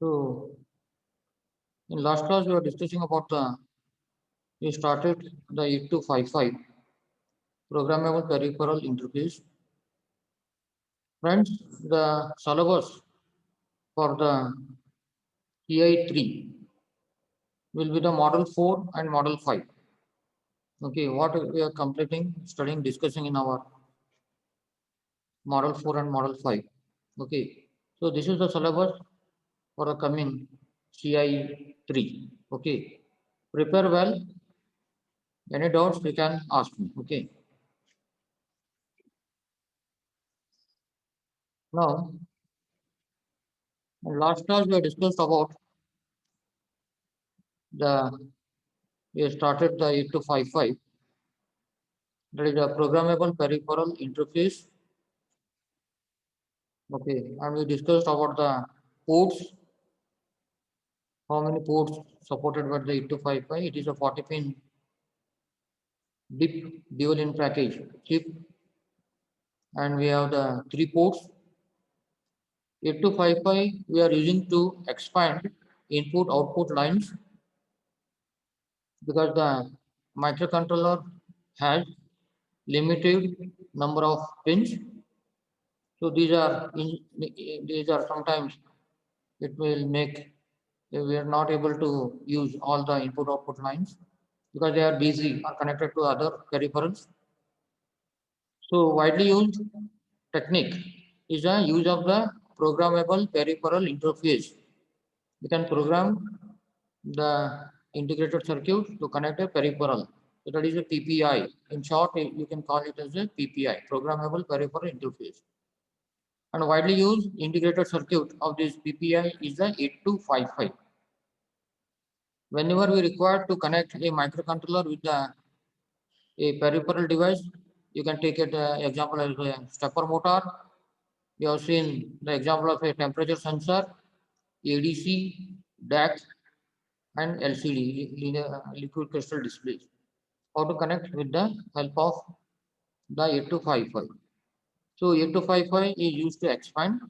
So in last class we were discussing about we started the 8255 programmable peripheral interface. Friends, the syllabus for the TI3 will be the model 4 and model 5. Okay, what we are completing, studying, discussing in our model 4 and model 5. Okay, so this is the syllabus for the coming CI3. Okay, prepare well. Any doubts you can ask me. Okay, now in last class we have discussed about the we started the 8255, that is a programmable peripheral interface. Okay, and we discussed about the ports, how many ports supported by the 8255. It is a 40 pin DIP dual in package chip, and we have the 3 ports. 8255 we are using to expand input output lines because the microcontroller has limited number of pins. So these are sometimes it will make we are not able to use all the input output lines because they are busy or connected to other peripherals. So widely used technique is a use of the programmable peripheral interface. We can program the integrated circuit to connect a peripheral. So that is a PPI. In short, you can call it as a PPI, programmable peripheral interface. And widely used integrated circuit of this PPI is the 8255. Whenever we require to connect a microcontroller with a peripheral device, you can take it example as a stepper motor. You have seen the example of a temperature sensor, ADC, DAC, and LCD, liquid crystal displays. How to connect with the help of the 8255. So 8255 is used to expand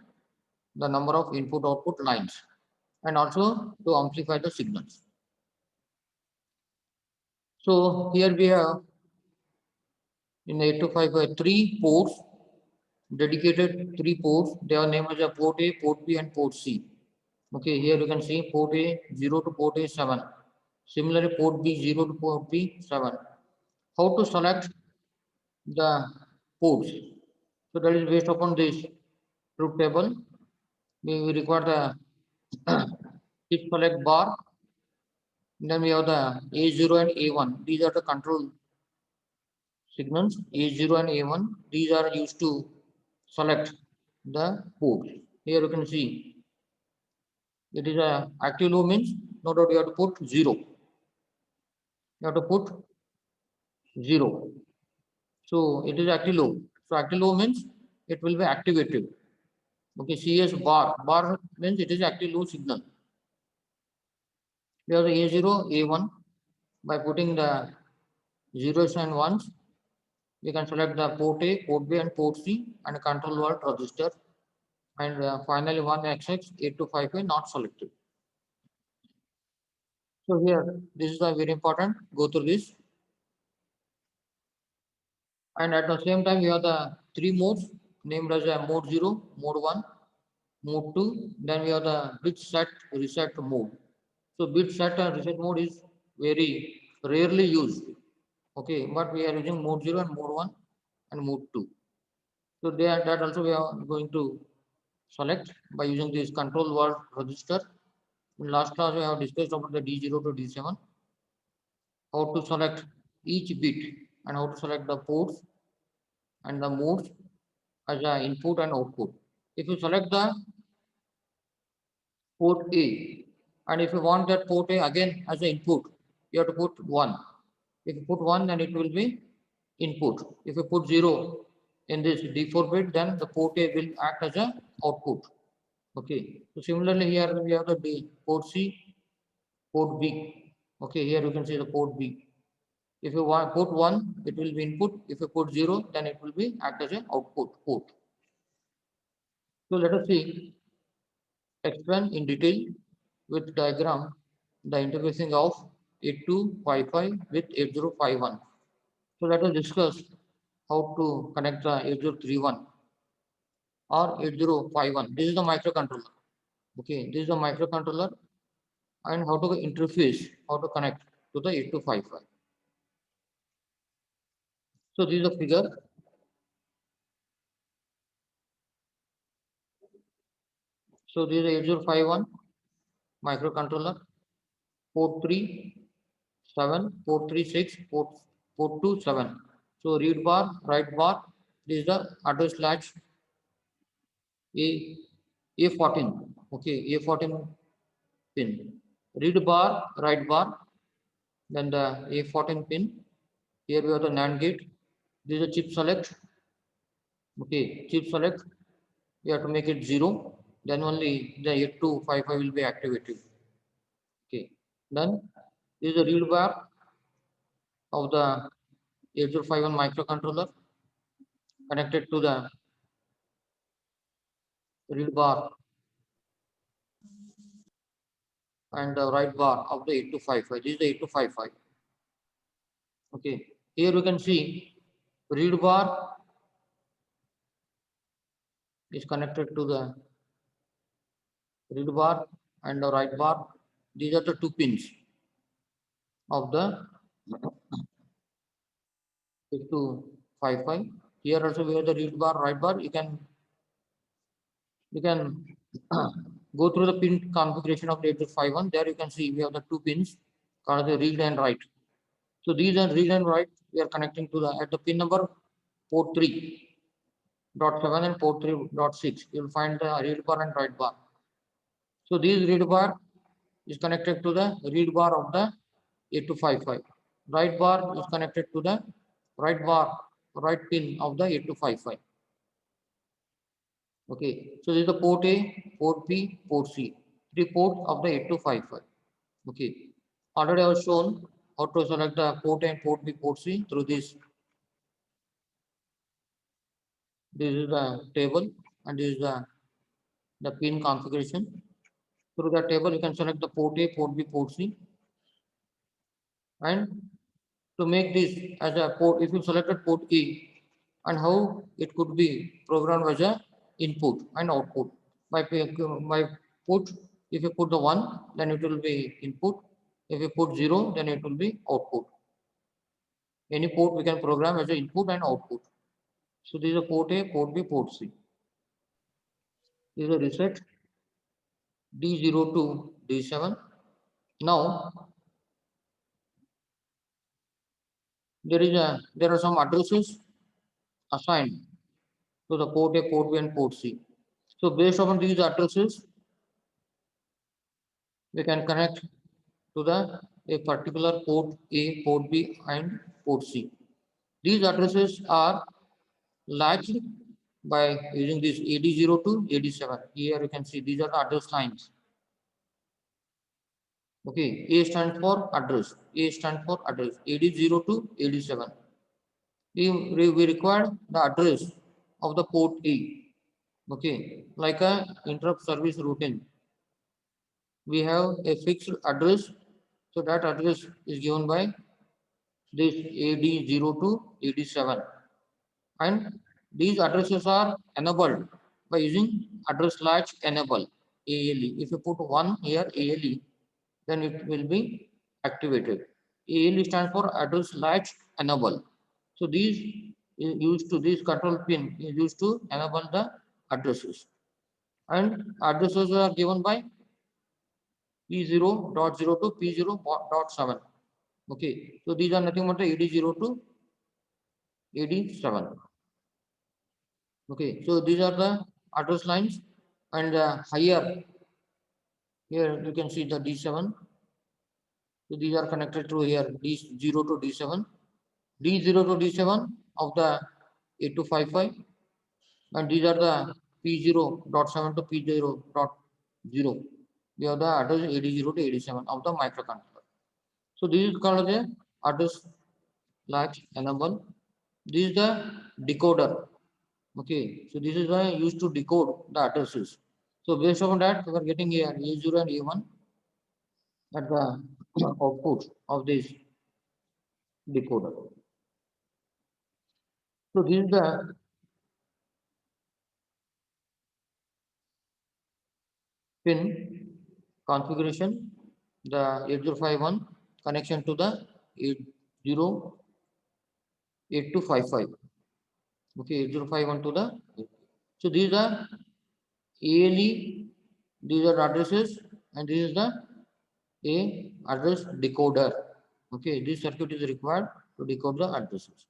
the number of input-output lines and also to amplify the signals. So here we have in 8255 3 ports, dedicated 3 ports. They are named as a port A, port B, and port C. Okay, here you can see port A 0 to port A 7. Similarly, port B 0 to port B 7. How to select the ports? So that is based upon this truth table. We require the chip select bar. Then we have the A0 and A1. These are the control signals. A0 and A1. These are used to select the ports. Here you can see it is a active low means no doubt you have to put 0. You have to put 0. So it is active low. So active low means it will be activated. Okay, CS bar. Bar means it is active low signal. We have the A0, A1. By putting the zeros and ones, we can select the port A, port B, and port C and control word register. And finally, one XX 8255 not selected. So here, this is a very important. Go through this. And at the same time, we have the 3 modes named as a mode 0, mode 1, mode 2. Then we have the bit set reset mode. So bit set and reset mode is very rarely used. Okay, but we are using mode 0 and mode 1 and mode 2. So there that also we are going to select by using this control word register. In last class we have discussed about the D0 to D7, how to select each bit and how to select the ports and the modes as a input and output. If you select the port A and if you want that port A again as an input, you have to put 1. If you put 1, then it will be input. If you put 0 in this D4 bit, then the port A will act as a output. Okay. So similarly here we have the port C, port B. Okay, here you can see the port B. If you want put 1, it will be input. If you put 0, then it will be act as an output port. So let us see, explain in detail with diagram the interfacing of 8255 with 8051. So let us discuss how to connect the 8031 or 8051. This is the microcontroller. Okay, this is the microcontroller and how to interface, how to connect to the 8255. So this is the figure. So this is 8051 microcontroller, port 3, 7, port 3, 6, port 2, 7. So read bar, write bar, this is the address latch A, A14. Okay, A14 pin. Read bar, write bar, then the A14 pin. Here we have the NAND gate. This is a chip select. Okay, chip select. We have to make it 0. Then only the 8255 will be activated. Okay. Then this is the read bar of the 8051 microcontroller connected to the read bar and the write bar of the 8255. This is the 8255. Okay. Here we can see read bar is connected to the read bar and the write bar. These are the two pins of the 8255. Here also we have the read bar, write bar. You can go through the pin configuration of the 8051. There you can see we have the two pins called the read and write. So these are read and write. We are connecting to the at the pin number port 3.7 and port 3.6. You will find the read bar and write bar. So this read bar is connected to the read bar of the 8255. Write bar is connected to the write bar, write pin of the 8255. Okay, so this is the port A, port B, port C, three ports of the 8255. Okay, already I was shown how to select the port A and port B, port C through this. This is the table and this is the pin configuration. Through the table, you can select the port A, port B, port C. And to make this as a port, if you selected port A, and how it could be programmed as a input and output. By put, if you put the 1, then it will be input. If you put 0, then it will be output. Any port we can program as an input and output. So this is a port A, port B, port C. This is a reset D0 to D7. Now there are some addresses assigned to the port A, port B, and port C. So based on these addresses, we can connect to the a particular port A, port B, and port C. These addresses are latched by using this AD0 to AD7. Here you can see these are the address lines. Okay, A stands for address. A stands for address. AD0 to AD7. We require the address of the port A. Okay, like a interrupt service routine. We have a fixed address. So that address is given by this AD0 to AD7. And these addresses are enabled by using address latch enable ALE. If you put 1 here ALE, then it will be activated. ALE stands for address latch enable. So these is used to this control pin is used to enable the addresses. And addresses are given by P0.0 to P0.7. Okay, so these are nothing but the AD0 to AD7. Okay, so these are the address lines and higher here you can see the D7. So these are connected to here D0 to D7. D0 to D7 of the 8255 and these are the P0.7 to P0.0. We have the address 80 to 87 of the microcontroller. So this is called the address latch enable. This is the decoder. Okay, so this is used to decode the addresses. So based on that, we are getting here A0 and A1. at the output of this decoder. So this is the pin configuration, the 8051 connection to the 808255. Okay, 8051 to the. So these are ALE, these are addresses, and this is the A address decoder. Okay, this circuit is required to decode the addresses.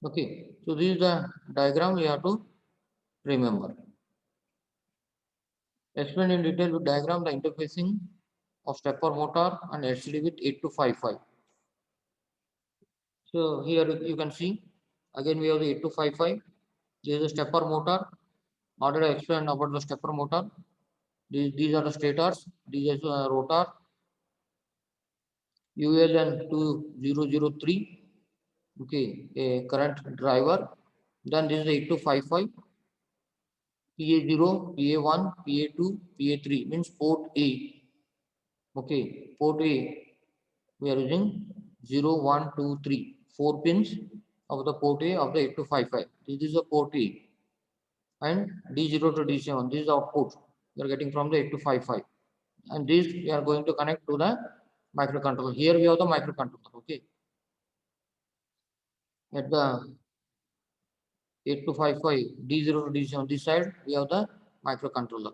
Okay, so this is the diagram we have to remember. Explain in detail with diagram the interfacing of stepper motor and LCD with 8255. So here you can see again we have the 8255. This is a stepper motor. Already I explained about the stepper motor. These are the stators. This is a rotor. ULN 2003. Okay, a current driver. Then this is the 8255. PA0, PA1, PA2, PA3 means port A. Okay, port A we are using 0, 1, 2, 3, 4 pins of the port A of the 8255. This is the port A, and D0 to D7. This is the output we are getting from the 8255, and this we are going to connect to the microcontroller. Here we have the microcontroller. Okay, at the 8255 D0 to D7 this side we have the microcontroller.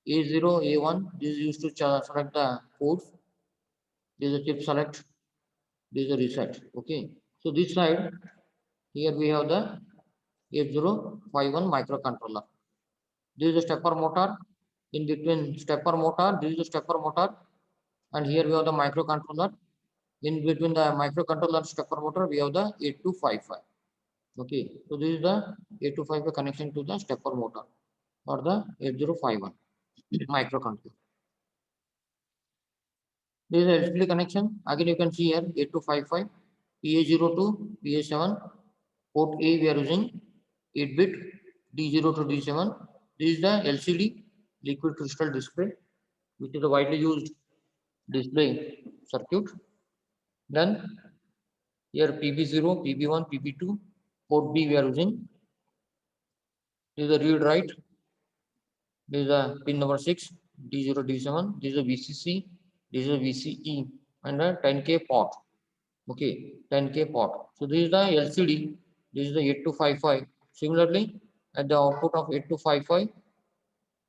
A0, A1 this is used to select the ports. This is a chip select. This is a reset. Okay, so this side here we have the 8051 microcontroller. This is a stepper motor. In between stepper motor, this is a stepper motor, and here we have the microcontroller. In between the microcontroller and stepper motor, we have the 8255. Okay, so this is the 8255 connection to the stepper motor or the 8051 microcontroller. This is a LCD connection. Again, you can see here 8255 PA0 to PA7. Port A we are using 8-bit D0 to D7. This is the LCD liquid crystal display, which is a widely used display circuit. Then here PB0, PB1, PB2. Port B we are using. This is the read write. This is the pin number 6, D0, D7. This is a VCC. This is a VCE and a 10K port. Okay, 10K port. So this is the LCD. This is the 8255. Similarly, at the output of 8255,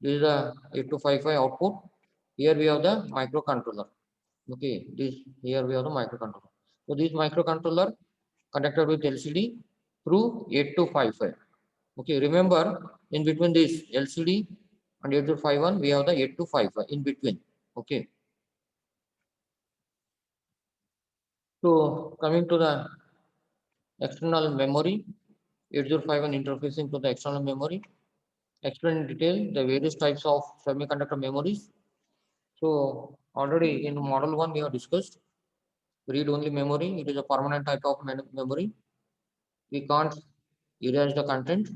this is the 8255 output. Here we have the microcontroller. Okay, this here we have the microcontroller. So this microcontroller connected with LCD through 8255. Okay, remember in between this LCD and 8251 we have the 8255 in between. Okay. So coming to the external memory, 8051 interfacing to the external memory. Explain in detail the various types of semiconductor memories. So already in model 1 we have discussed read-only memory. It is a permanent type of memory. We can't erase the content.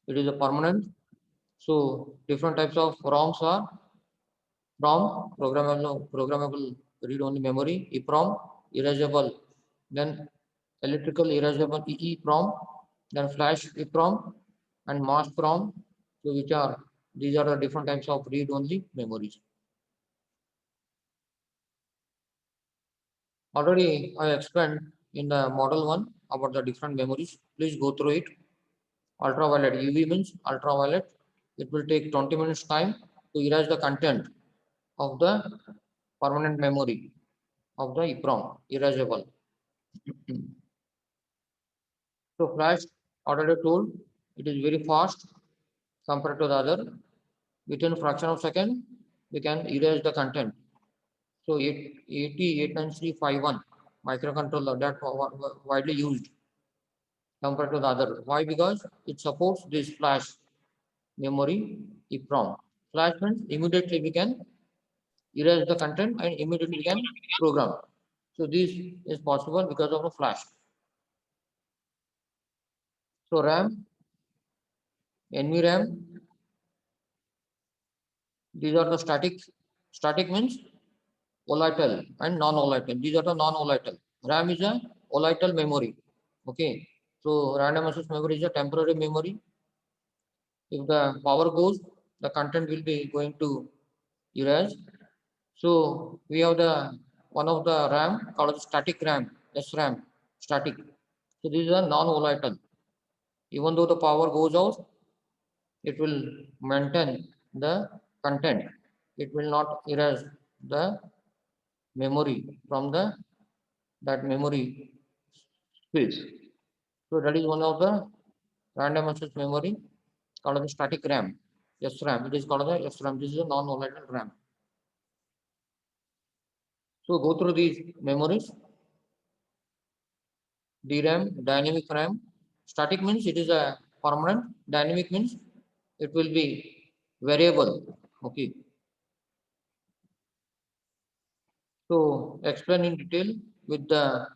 It is a permanent. So different types of ROMs are ROM, programmable read-only memory, EPROM, erasable, then electrical erasable EEPROM, then flash EPROM, and mass PROM. So these are the different types of read-only memories. Already I explained in the model 1 about the different memories. Please go through it. Ultraviolet UV means ultraviolet. It will take 20 minutes time to erase the content of the permanent memory of the EPROM, erasable. So flash, already told, it is very fast compared to the other. Within a fraction of a second, we can erase the content. So 808951 microcontroller that widely used compared to the other. Why? Because it supports this flash memory EPROM. Flash means immediately we can erase the content and immediately we can program. So this is possible because of the flash. So RAM, NVRAM, These are the static. Static means volatile and non-volatile. These are the non-volatile. RAM is a volatile memory. Okay. So random access memory is a temporary memory. If the power goes, the content will be going to erase. So we have the one of the RAM called static RAM, SRAM, static. So this is a non-volatile. Even though the power goes out, it will maintain the content. It will not erase the memory from the that memory space. So that is one of the random access memory called the static RAM. SRAM. It is called the SRAM. This is a non-volatile RAM. So go through these memories. DRAM, dynamic RAM. Static means it is a permanent. Dynamic means it will be variable. Okay. So explain in detail with the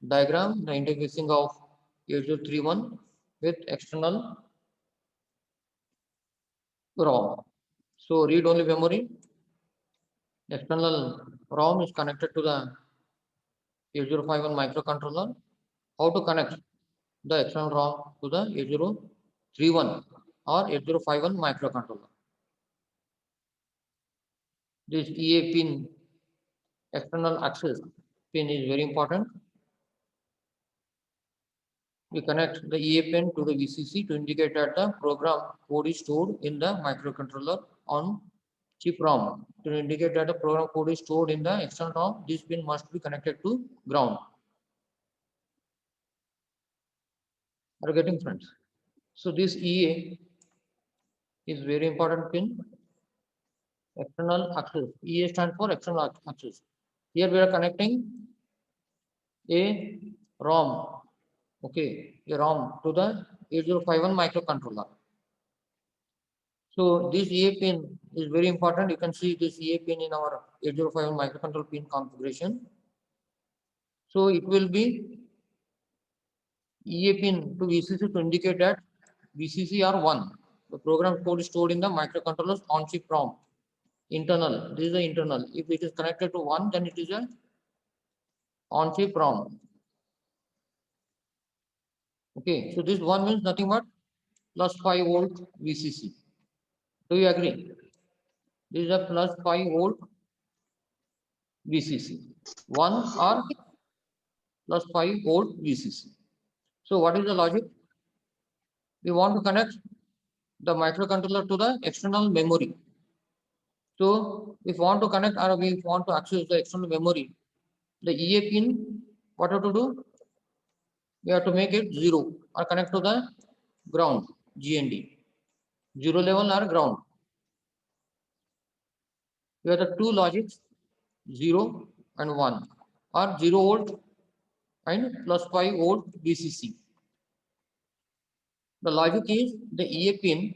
diagram, the interfacing of 8031 with external ROM. So read-only memory, external ROM is connected to the 8051 microcontroller. How to connect the external ROM to the 8031 or 8051 microcontroller? This EA pin, external access pin is very important. We connect the EA pin to the VCC to indicate that the program code is stored in the microcontroller on chip ROM. To indicate that the program code is stored in the external ROM, this pin must be connected to ground. Are you getting, friends? So this EA is very important pin. External access. EA stands for external access. Here we are connecting a ROM. Okay, a ROM to the 8051 microcontroller. So this EA pin is very important. You can see this EA pin in our 8051 microcontroller pin configuration. So it will be EA pin to VCC to indicate that VCC are 1. The program code is stored in the microcontroller's on-chip ROM. Internal. This is the internal. If it is connected to 1, then it is a on-chip ROM. Okay. So this 1 means nothing but plus 5 volt VCC. Do you agree? This is a plus 5 volt VCC. 1 or plus 5 volt VCC. So what is the logic? We want to connect the microcontroller to the external memory. So if we want to connect or we want to access the external memory, the EA pin, what have to do? We have to make it 0 or connect to the ground, GND. 0 level or ground. We have the two logics, 0 and 1, or 0 volt and plus 5 volt VCC. The logic is the EA pin,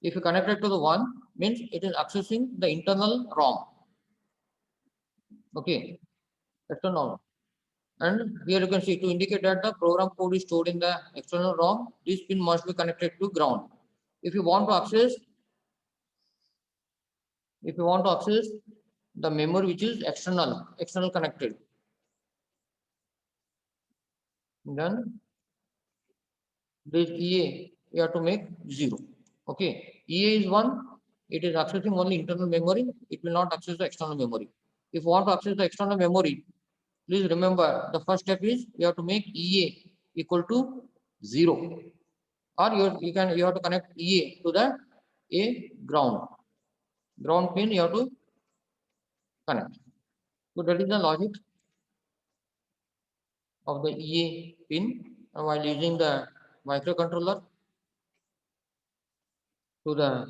if you connect it to the 1, means it is accessing the internal ROM. Okay, external. And here you can see to indicate that the program code is stored in the external ROM, this pin must be connected to ground. If you want to access the memory which is external connected, then this EA you have to make 0. Okay, EA is 1, it is accessing only internal memory, it will not access the external memory. If you want to access the external memory, please remember the first step is you have to make EA equal to 0, or you have to connect EA to the ground pin you have to connect. So that is the logic of the EA pin while using the microcontroller to the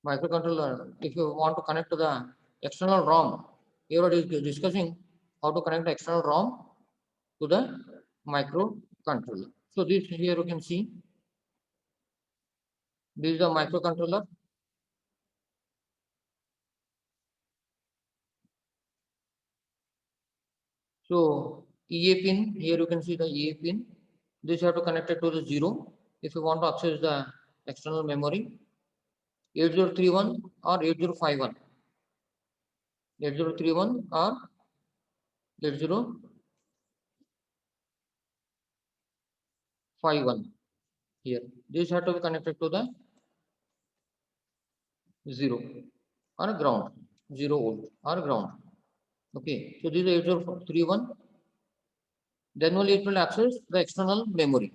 microcontroller. If you want to connect to the external ROM, here it is discussing how to connect the external ROM to the microcontroller. So this here you can see this is the microcontroller. So EA pin, here you can see the EA pin. This you have to connect it to the 0 if you want to access the external memory, 8031 or 8051. 8031 or 8051 here. This has to be connected to the 0 or ground, 0 volt or ground. Okay, so this is 8031. Then only it will access the external memory.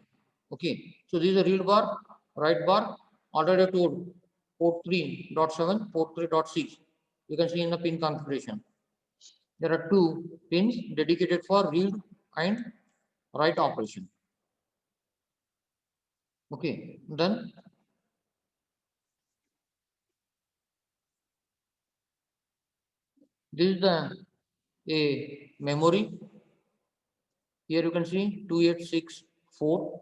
Okay, so this is a read bar, write bar, already told port 3.7, port 3.6. You can see in the pin configuration. There are two pins dedicated for read and write operation. Okay, then this is the a memory. Here you can see 2864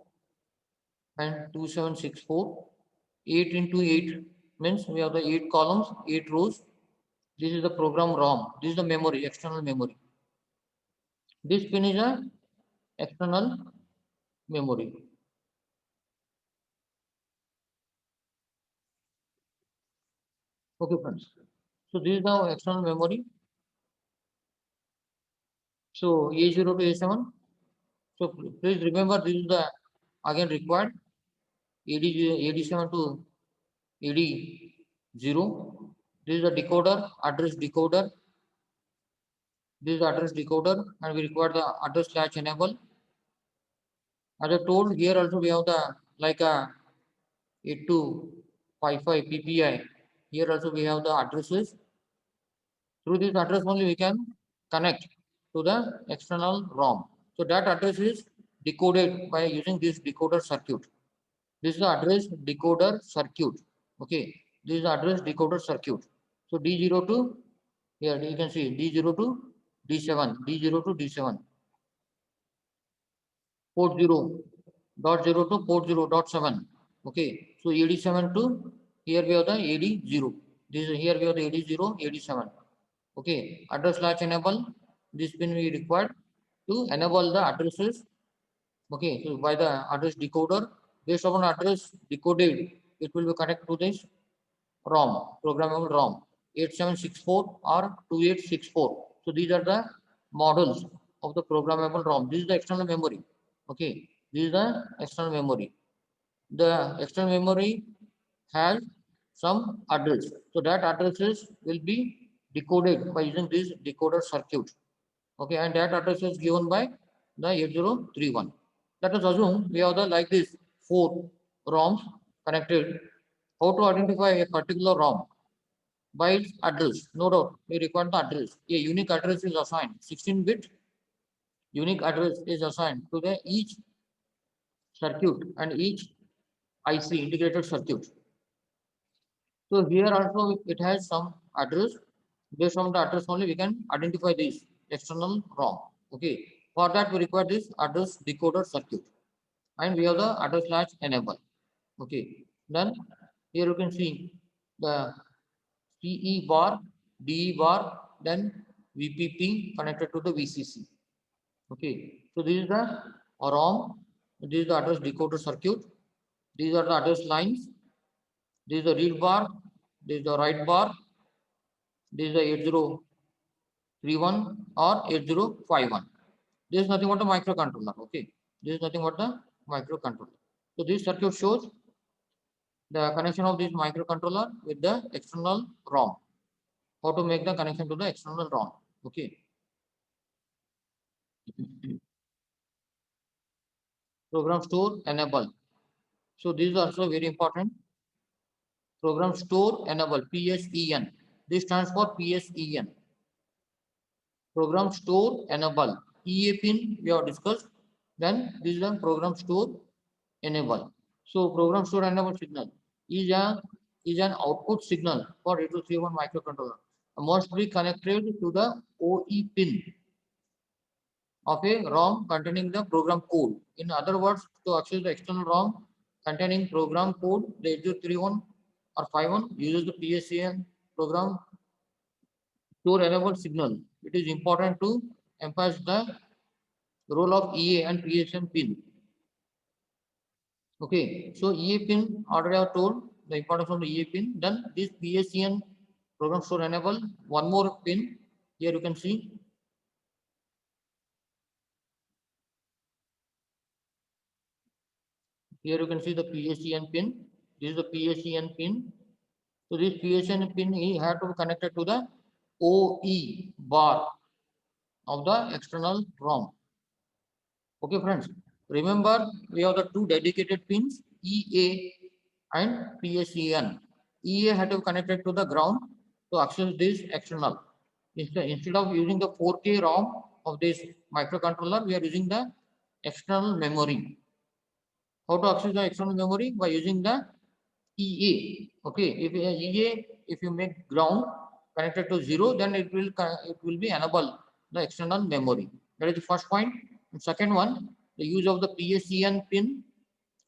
and 2764. 8 into 8 means we have the 8 columns, 8 rows. This is the program ROM. This is the memory, external memory. This pin is a external memory. Okay, friends. So this is the external memory. So A0 to A7. So please remember this is the again required AD7 to AD0. This is the decoder, address decoder. This is the address decoder, and we require the address latch enable. As I told, here also we have the like a 8255 PPI. Here also we have the addresses. Through this address only we can connect to the external ROM. So that address is decoded by using this decoder circuit. This is the address decoder circuit. Okay, this is the address decoder circuit. So D0 to here you can see D0 to D7, D0 to D7, port 0.0 to port 0.7. Okay, so AD7 to here we have the AD0. This is here we have the AD0, AD7. Okay, address latch enable. This pin we required to enable the addresses. Okay, so by the address decoder, based upon address decoded, it will be connected to this ROM, programmable ROM, 8764 or 2864. So these are the models of the programmable ROM. This is the external memory. Okay, this is the external memory. The external memory has some address. So that addresses will be decoded by using this decoder circuit. Okay, and that address is given by the 8031. Let us assume we have the like this 4 ROMs connected. How to identify a particular ROM? By its address. No doubt, we require the address. A unique address is assigned. 16-bit unique address is assigned to the each circuit and each IC integrated circuit. So here also it has some address. Based on the address only we can identify this external ROM. Okay. For that we require this address decoder circuit, and we have the address latch enable. Okay. Then here you can see the CE bar, DE bar, then VPP connected to the VCC. Okay. So this is the ROM. This is the address decoder circuit. These are the address lines. This is the read bar. This is the write bar. This is the 8031 or 8051. This is nothing but the microcontroller. Okay. This is nothing but the microcontroller. So this circuit shows the connection of this microcontroller with the external ROM. How to make the connection to the external ROM. Okay. Program store enable. So this is also very important. Program store enable, PSEN. This stands for PSEN. Program store enable. EA pin we have discussed. Then this is a program store enable. So program store enable signal is an output signal for 8231 microcontroller. Must be connected to the OE pin of a ROM containing the program code. In other words, to access the external ROM containing program code, the 8031 or 51 uses the PSEN program store enable signal. It is important to emphasize the role of EA and PSEN pin. Okay, so EA pin already I have told the importance of the EA pin. Then this PSEN program store enable one more pin. Here you can see. Here you can see the PSEN pin. This is the PSEN pin. So this PSEN pin he had to be connected to the OE bar of the external ROM. Okay, friends. Remember, we have the two dedicated pins, EA and PSEN. EA had to be connected to the ground to access this external. Instead of using the 4K ROM of this microcontroller, we are using the external memory. How to access the external memory? By using the EA. Okay, if EA, if you make ground connected to 0, then it will be enable the external memory. That is the first point. And second one, the use of the PSEN pin.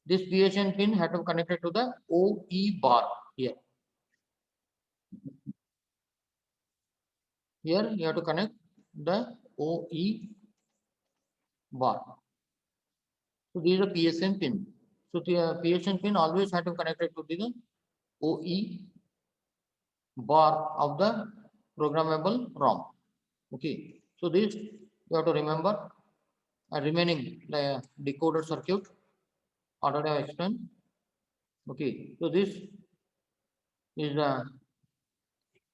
This PSEN pin had to be connected to the OE bar here. Here you have to connect the OE bar. So this is a PSN pin. So the PSN pin always had to be connected to the OE bar of the programmable ROM. Okay. So this you have to remember. Remaining the decoder circuit already I explained. Okay. So this is the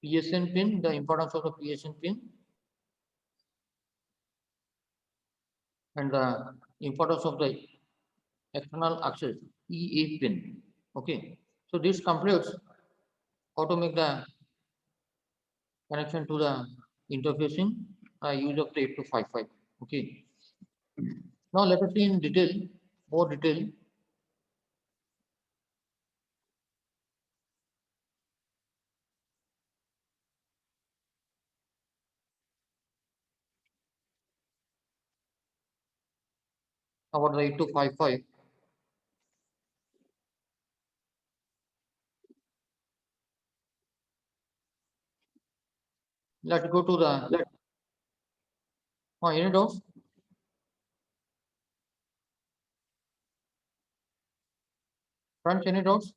PSN pin. The importance of the PSN pin and the importance of the external access EA pin. Okay. So this completes how to make the connection to the interfacing use of the 8255. Okay. Now let us see in detail, more detail. About the 8255. Let's go to the any doubts? Friends, any doubts?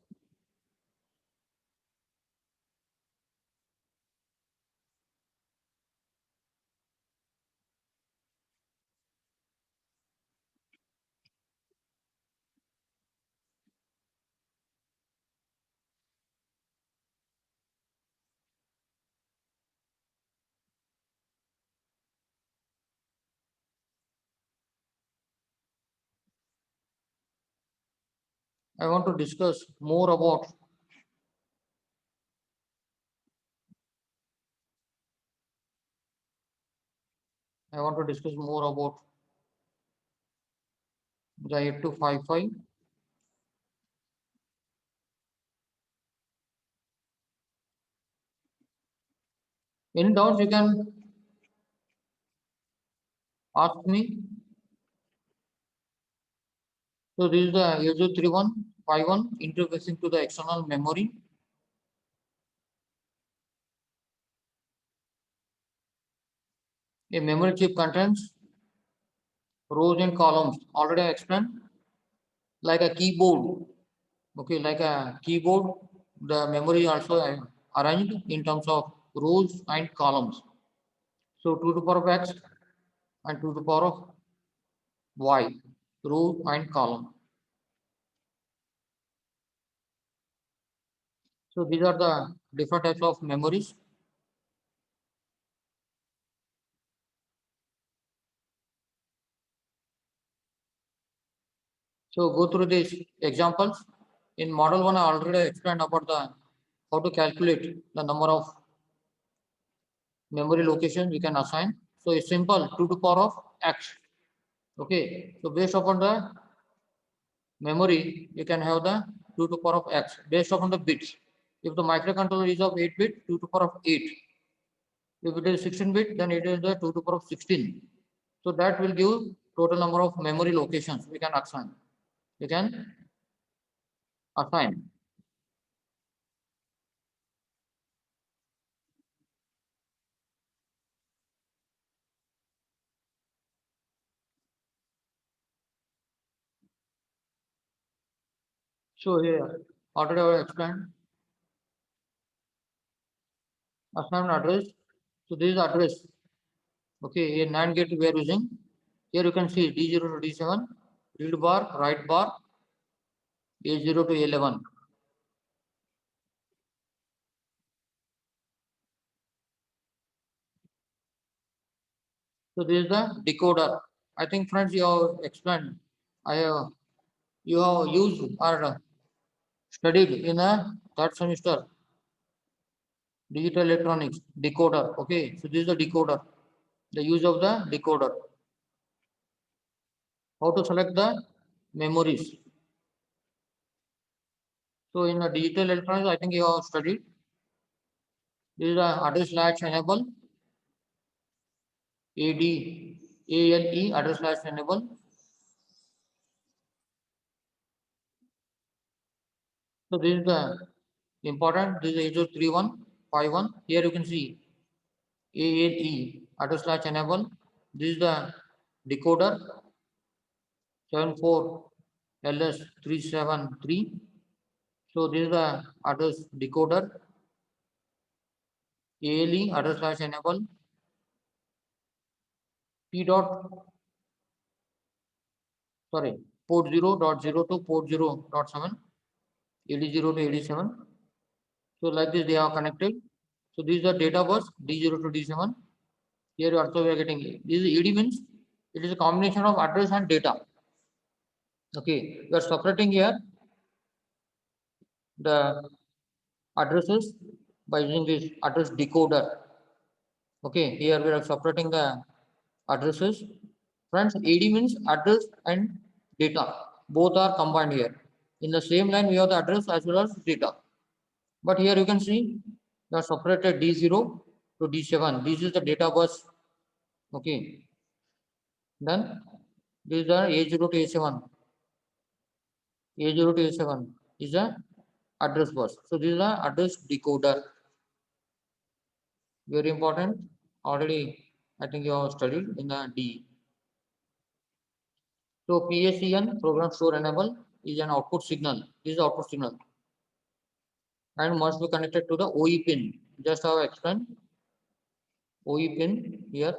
I want to discuss more about I want to discuss more about the 8255. Any doubts you can ask me. So this is the 803151 interfacing to the external memory. A memory chip contains rows and columns. Already I explained like a keyboard. Okay, like a keyboard, the memory also arranged in terms of rows and columns. So 2 to the power of x and 2 to the power of y, row and column. So these are the different types of memories. So go through these examples. In model 1, I already explained about the how to calculate the number of memory locations we can assign. So it's simple, 2 to the power of x. Okay, so based upon the memory, you can have the 2 to the power of x based upon the bits. If the microcontroller is of 8 bit, 2 to the power of 8. If it is 16 bit, then it is the 2 to the power of 16. So that will give total number of memory locations we can assign. We can assign. So here, already I have explained assignment address. So this is address. Okay, a NAND gate we are using. Here you can see D0 to D7, read bar, write bar, A0 to A11. So this is the decoder. I think friends you have explained. I have you have used or studied in a third semester digital electronics decoder. Okay, so this is the decoder. The use of the decoder. How to select the memories. So in the digital electronics, I think you have studied. This is the address latch enable ADALE address latch enable. So this is the important. This is 803151. Here you can see ALE address latch enable. This is the decoder 74LS373. So this is the address decoder ALE address latch enable P dot sorry port 0.0 to port 0.7 AD0 to AD7. So like this they are connected. So this is the data bus D0 to D7. Here also we are getting this is ED means it is a combination of address and data. Okay, we are separating here the addresses by using this address decoder. Okay, here we are separating the addresses. Friends, AD means address and data. Both are combined here. In the same line, we have the address as well as data. But here you can see they are separated D0 to D7. This is the data bus. Okay. Then these are A0 to A7. A0 to A7 is a address bus. So this is the address decoder. Very important. Already I think you have studied in the D. So PSEN program store enable is an output signal. This is the output signal and must be connected to the OE pin. Just have explained OE pin here.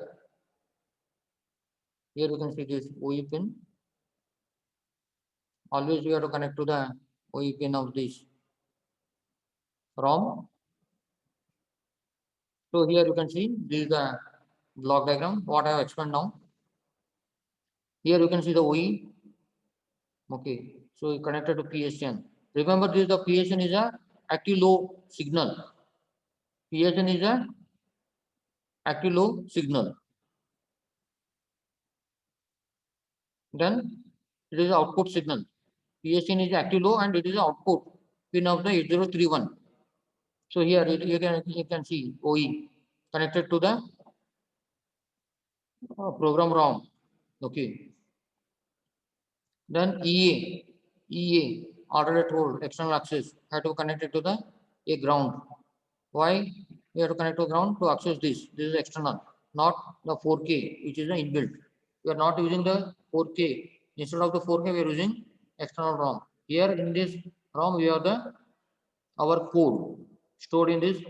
Here you can see this OE pin. Always we have to connect to the OE pin of this ROM. So here you can see this is the block diagram. What I have explained now. Here you can see the OE. Okay, so connected to PSN. Remember this the PSN is a active low signal. PSN is a active low signal. Then it is output signal. PSN is active low and it is output pin of the 8031. So here you can see OE connected to the program ROM. Okay. Then EA alternate hold external access have to connect it to the a ground. Why we have to connect to ground to access this? This is external, not the 4K, which is the inbuilt. We are not using the 4K. Instead of the 4K, we are using external ROM. Here in this ROM, we have the our code stored in this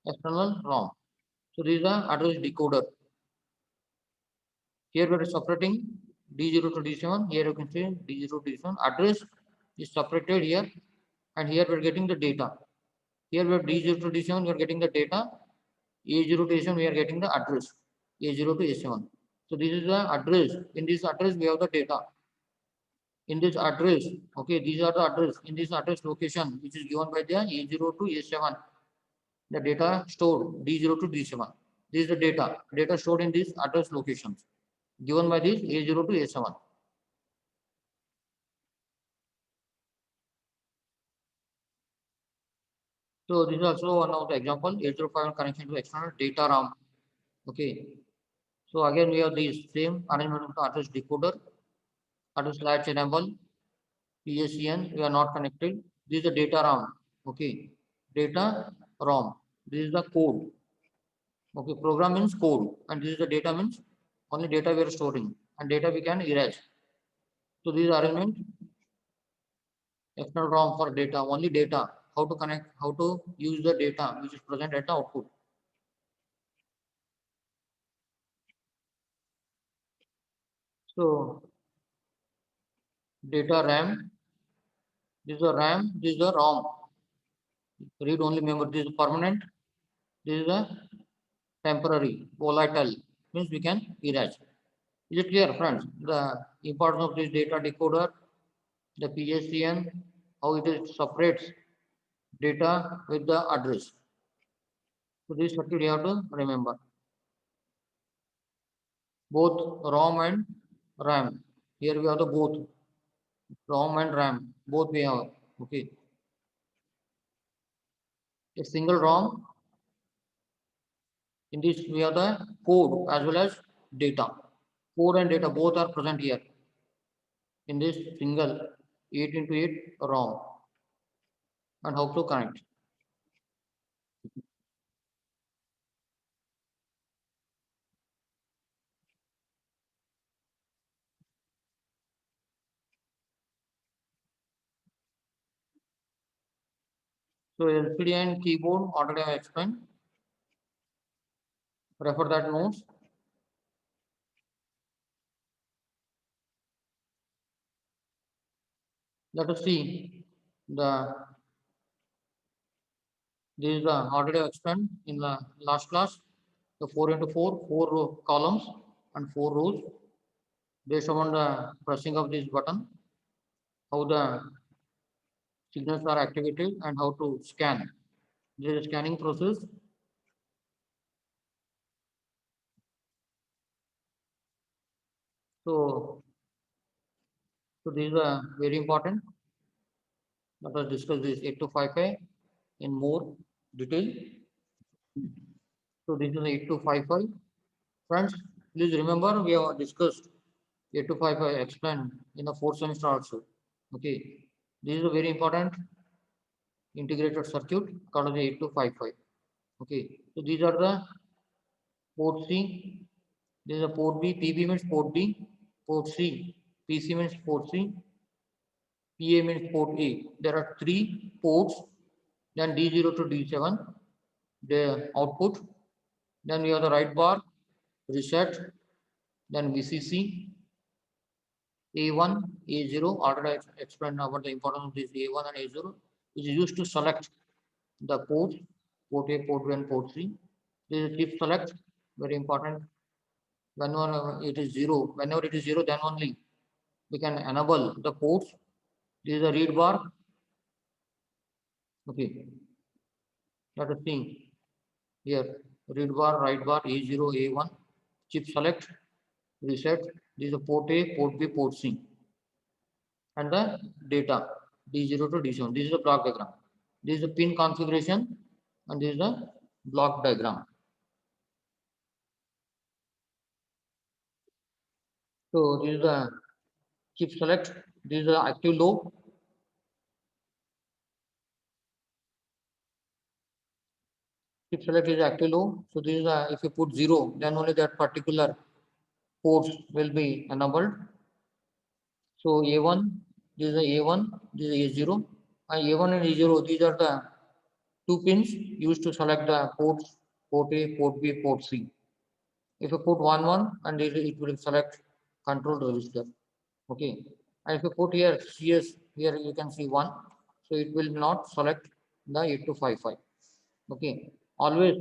external ROM. So this is the address decoder. Here we are separating D0 to D7. Here you can see D0 to D7. Address is separated here, and here we are getting the data. Here we have D0 to D7, we are getting the data. A0 to A7, we are getting the address. A0 to A7. So this is the address. In this address, we have the data. In this address, okay, these are the address. In this address location, which is given by the A0 to A7, the data stored D0 to D7. This is the data stored in these address locations given by this A0 to A7. So this is also one of the example 805 connection to external data RAM. Okay. So again we have this same arrangement of the address decoder, address latch enable, PSEN, we are not connected. This is the data RAM. Okay. Data ROM. This is the code. Okay. Program means code. And this is the data means only data we are storing. And data we can erase. So this is arrangement. External ROM for data, only data. How to connect, how to use the data which is present at the output. So data RAM, this is the RAM, this is the ROM. Read only memory, this is permanent, this is the temporary, volatile, means we can erase. Is it clear, friends? The importance of this data decoder, the PSTN, how it is separates data with the address. So this circuit you have to remember. Both ROM and RAM. Here we have the both ROM and RAM. Both we have. Okay. A single ROM. In this we have the code as well as data. Code and data both are present here in this single 8 into 8 ROM. And how to connect. So LCD and keyboard already I have explained. Refer that notes. Let us see the this is the already explained in the last class. The 4 into 4, 4 columns and 4 rows based on the pressing of this button, how the signals are activated and how to scan. There is a scanning process. So, so this is very important. Let us discuss this 8255 in more detail. So this is 8255. Friends, please remember we have discussed 8255 explained in the fourth semester also. Okay. This is a very important integrated circuit called the 8255. Okay. So these are the port C. This is a port B. PB means port B. Port C. PC means port C. PA means port A. There are three ports. Then D0 to D7, the output. Then we have the right bar, reset. Then VCC, A1, A0. Already I explained about the importance of this A1 and A0, which is used to select the ports, port A, port B, and port C. This is chip select, very important. Whenever it is zero, then only we can enable the ports. This is a read bar. Okay, let us see here. Read bar, right bar, A0, A1, chip select, reset. This is a port A, port B, port C. And the data D0 to D7. This is the block diagram. This is the pin configuration and this is the block diagram. So this is the chip select. This is the active low. Chip select is active low. So this is the, if you put 0, then only that particular ports will be enabled. So A1, this is the A1, this is A0. And A1 and A0, these are the two pins used to select the ports, port A, port B, port C. If you put 1 and it will select control register. Okay. And if you put here CS, here you can see 1. So it will not select the 8255. Okay. Always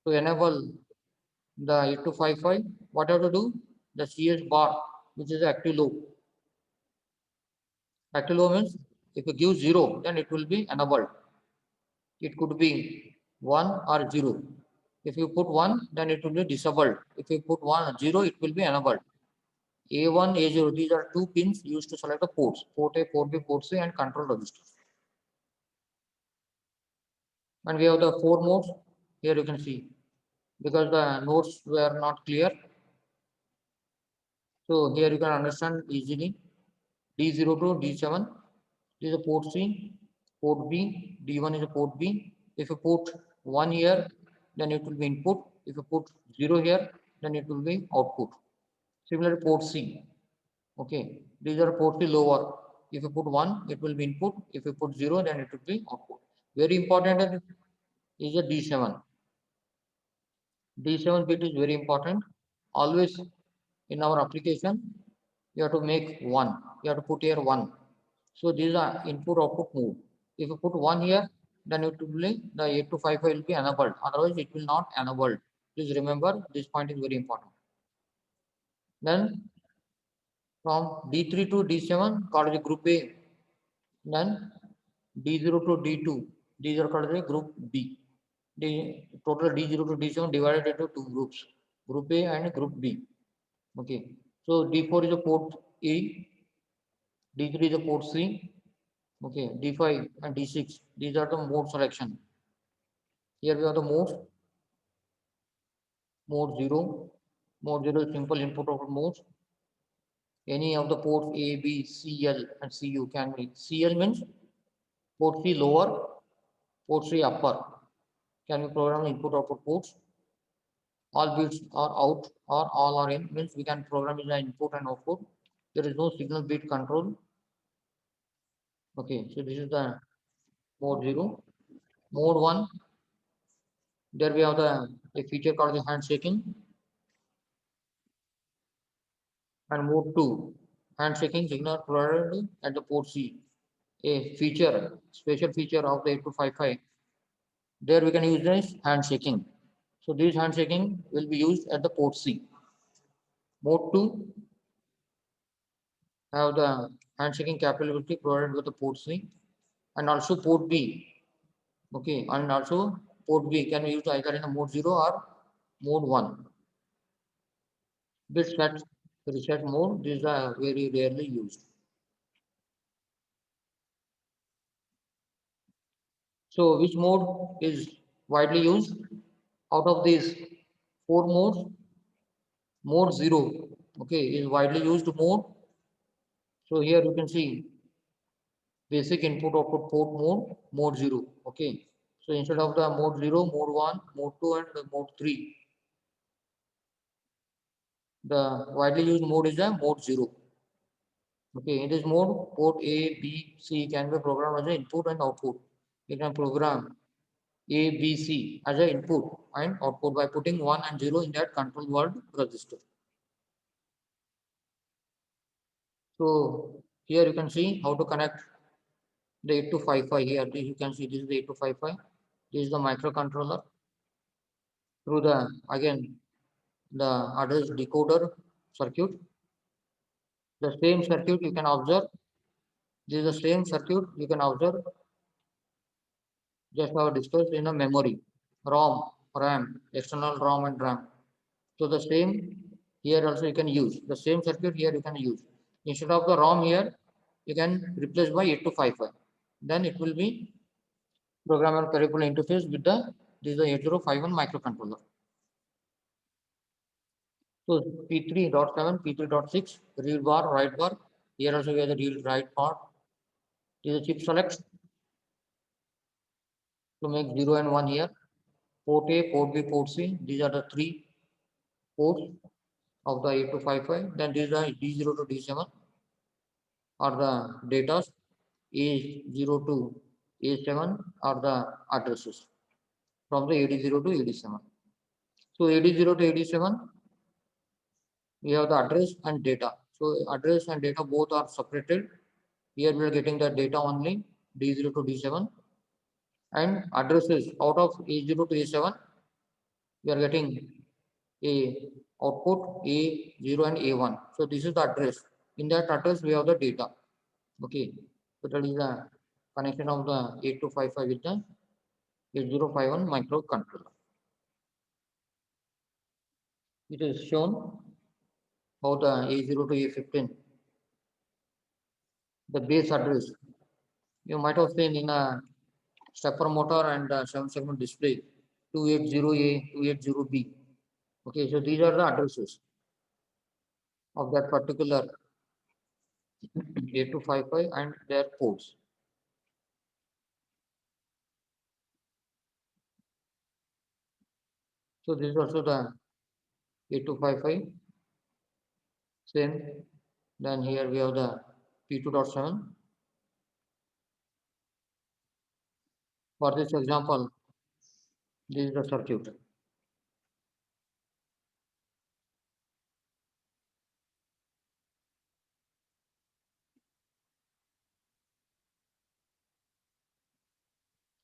to enable the 8255, what have to do? The CS bar, which is active low. Active low means if you give 0, then it will be enabled. It could be 1 or 0. If you put 1, then it will be disabled. If you put 0, it will be enabled. A1, A0, these are two pins used to select the ports, port A, port B, port C, and control register. And we have the 4 modes. Here you can see, because the notes were not clear. So here you can understand easily. D0 to D7, this is a port C, port B, D1 is a port B. If you put 1 here, then it will be input. If you put 0 here, then it will be output. Similarly, port C. Okay, these are port C lower. If you put 1, it will be input. If you put 0, then it will be output. Very important is a D7. D7 bit is very important. Always in our application, you have to make 1. You have to put here 1. So these are input output mode. If you put 1 here, then it will be the 8255 will be enabled. Otherwise, it will not enabled. Please remember this point is very important. Then from D3 to D7 called the group A. Then D0 to D2, these are called the group B. The total D0 to D7 divided into two groups, group A and group B. Okay, so D4 is a port A, D3 is a port C, okay, D5 and D6, these are the mode selection. Here we have the mode 0 is simple input output modes. Any of the ports A, B, C, L and CU can be. CL means port C lower, port C upper can be programmed input output ports. All bits are out or all are in means we can program in the input and output. There is no signal bit control. Okay, so this is the mode 0. Mode 1, there we have a feature called the handshaking. And mode 2, handshaking signal provided at the port C. A feature, special feature of the 8255. There we can use this handshaking. So this handshaking will be used at the port C. Mode 2 have the handshaking capability provided with the port C and also port B. Okay, and also port B can be used either in a mode 0 or mode 1. This set reset mode, these are very rarely used. So which mode is widely used? Out of these four modes, mode 0, okay, is widely used mode. So here you can see basic input output port mode 0, okay. So instead of the mode 0, mode 1, mode 2 and the mode 3, the widely used mode is the mode 0. Okay, in this mode, port A, B, C can be programmed as an input and output. You can program A, B, C as an input and output by putting 1 and 0 in that control word register. So here you can see how to connect the 8255 here. You can see this is the 8255. This is the microcontroller through the again the address decoder circuit. The same circuit you can observe. This is the same circuit you can observe just how discussed in a memory, ROM, RAM, external ROM and RAM. So the same here also you can use. The same circuit here you can use. Instead of the ROM here, you can replace by 8255. Then it will be programmable peripheral interface with the this is the 8051 microcontroller. So P3.7, P3.6, read bar, write bar. Here also we have the read write part. This is the chip select to make 0 and 1 here. Port A, port B, port C. These are the three ports of the 8255. Then these are D0 to D7 are the data. A0 to A7 are the addresses from the 80 to 87. So 80 to 87, we have the address and data. So address and data both are separated. Here we are getting the data only D0 to D7 and addresses out of A0 to A7. We are getting a output A0 and A1. So this is the address. In that address we have the data. Okay. So that is the connection of the 8255 with the 8051 microcontroller. It is shown how the A0 to A15, the base address. You might have seen in a stepper motor and 7-segment display 280A, 280B. Okay, so these are the addresses of that particular 8255 and their ports. So this is also the 8255 same. Then here we have the P2.7 For this example, this is the circuit.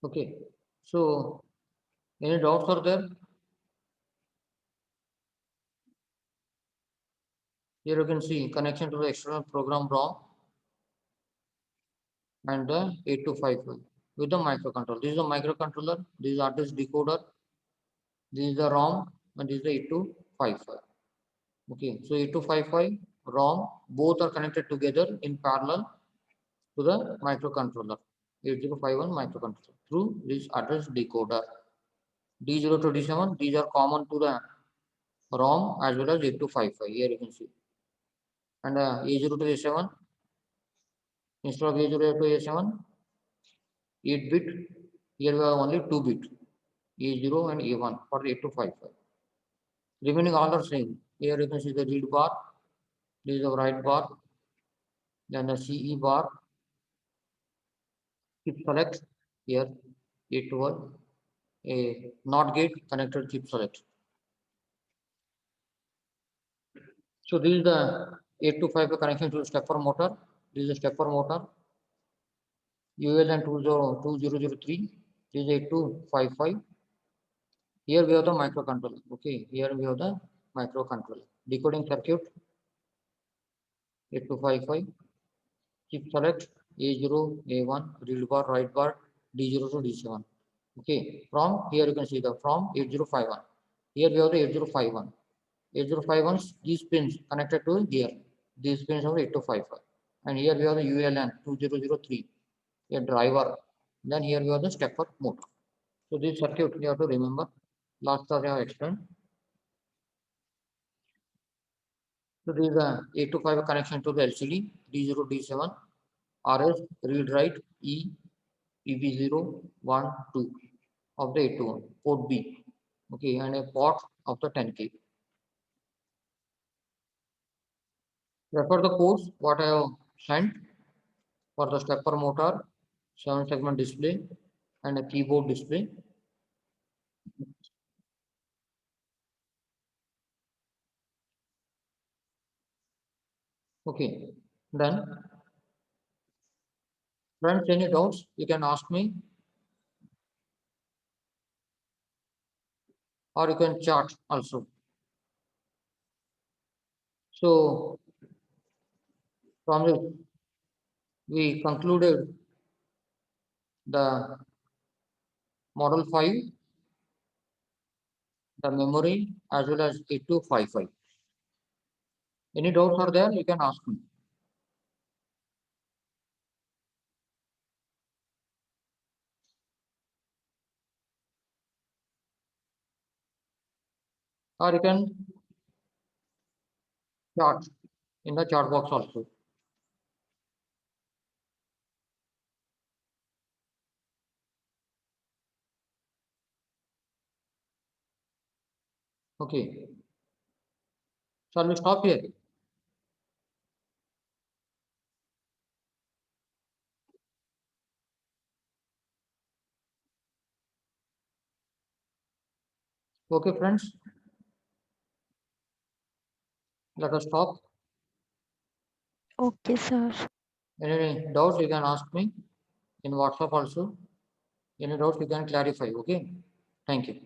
Okay, so any doubts are there? Here you can see connection to the external program ROM and the 8255 with the microcontroller. This is a microcontroller, this is address decoder, this is the ROM, and this is the 8255. Okay, so 8255 ROM both are connected together in parallel to the microcontroller 8051 microcontroller through this address decoder. D0 to D7, these are common to the ROM as well as 8255. Here you can see. And A0 to A7, instead of A0 to A7, 8 bit, here we have only 2 bit, A0 and A1 for 8255. Remaining all are same. Here you can see the read bar, this is the write bar, then the CE bar, chip select, here A12, a NOT gate connected chip select. So this is the 8255 connection to the stepper motor. This is a stepper motor. ULN 2003. This is 8255. Here we have the microcontroller. Okay, here we have the microcontroller. Decoding circuit 8255. Chip select A0, A1, read bar, write bar, D0 to D7. Okay, from here you can see the from 8051. Here we have the 8051. 8051, these pins connected to here. These pins are 8255. And here we have the ULN 2003, a driver. Then here we have the stepper motor. So this circuit you have to remember. Last time I have explained. So this is the 825 connection to the LCD D0 D7 RS read write E PB0 1 2 of the 821 port B. Okay, and a port of the 10K. Refer the codes what I have sent for the stepper motor, 7-segment display, and a keyboard display. Okay, then friends, any doubts you can ask me, or you can chat also. So from this we concluded the model 5, the memory as well as 8255. Any doubts are there, you can ask me. Or you can chat in the chat box also. Okay. Shall we stop here? Okay, friends. Let us stop. Okay, sir. Any doubts you can ask me in WhatsApp also. Any doubts you can clarify. Okay. Thank you.